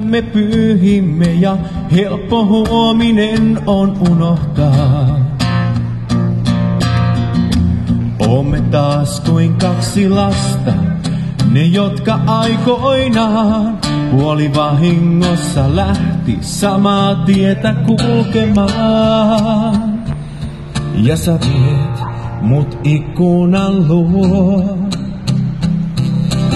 me pyyhimme ja helppo huominen on unohtaa. Oomme taas kuin kaksi lasta, ne jotka aikoinaan puolivahingossa lähti samaa tietä kulkemaan. Ja sä viet mut ikkunan luo.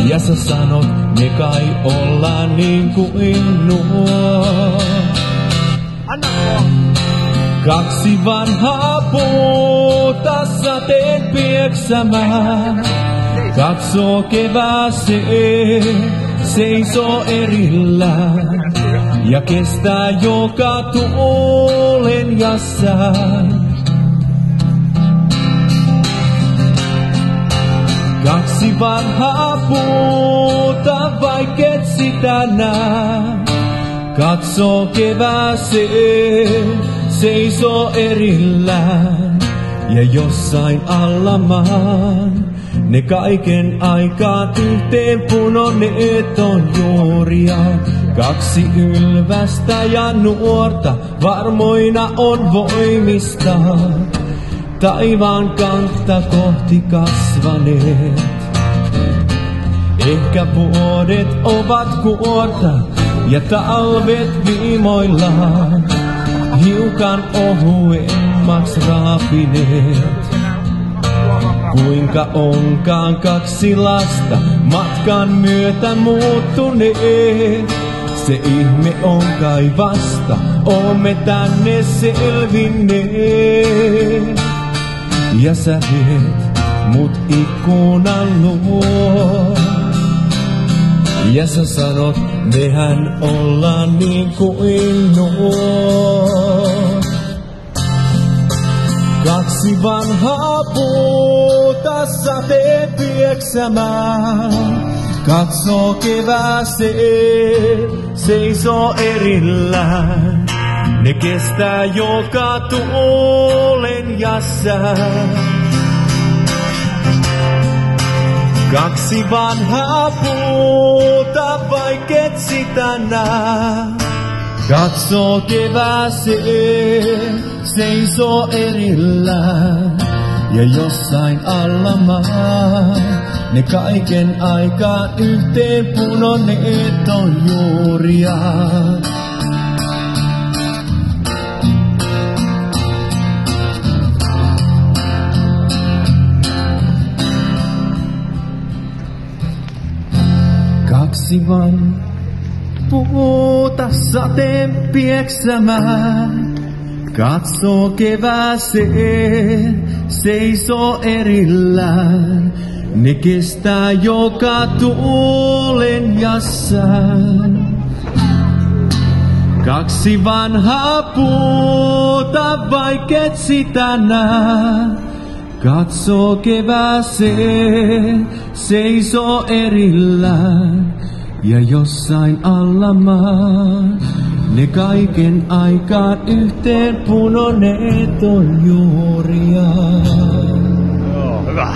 Ja sä sanot, me kai ollaan niin kuin nuo. Kaksi vanhaa puuta sateen pieksämään. Katsoo kevääseen, seisoo erillään. Ja kestää joka tuulen ja sään. Kaksi vanhaa puuta, vaikket sitä näe. Katsoo kevääseen, seisoo erillään. Ja jossain alla maan ne kaiken aikaan yhteen punoneet on juuria. Kaksi ylvästä ja nuorta varmoina on voimista. Taivaan kantta kohti kasvaneet. Ehkä vuodet ovat kuorta ja talvet viimoillaan hiukan ohuemmaks raapineet. Kuinka onkaan kaksi lasta matkan myötä muuttuneet. Se ihme on kai vasta, oomme tänne selvinneet. Ja sä viet mut ikkunan luo. Ja sä sanot, mehän ollaan niin kuin nuo. Kaksi vanhaa puuta sateen pieksämään. Katsoo kevääseen, seisoo erillään. Ne kestää joka tuulen ja sään. Kaksi vanhaa puuta, vaikket sitä näe. Katsoo kevääseen, seisoo erillään. Ja jossain alla maan ne kaiken aikaa yhteen punoneet on juuria. Kaksi vaan puuta sateen pieksämään. Katsoo kevääseen, seisoo erillään. Ne kestää joka tuulen ja sään. Kaksi vanhaa puuta, vaikket sitä näe. Katsoo kevääseen, seisoo erillään. Ja jossain alla maan ne kaiken aikaan yhteen punoneet on juuria. Joo, hyvä.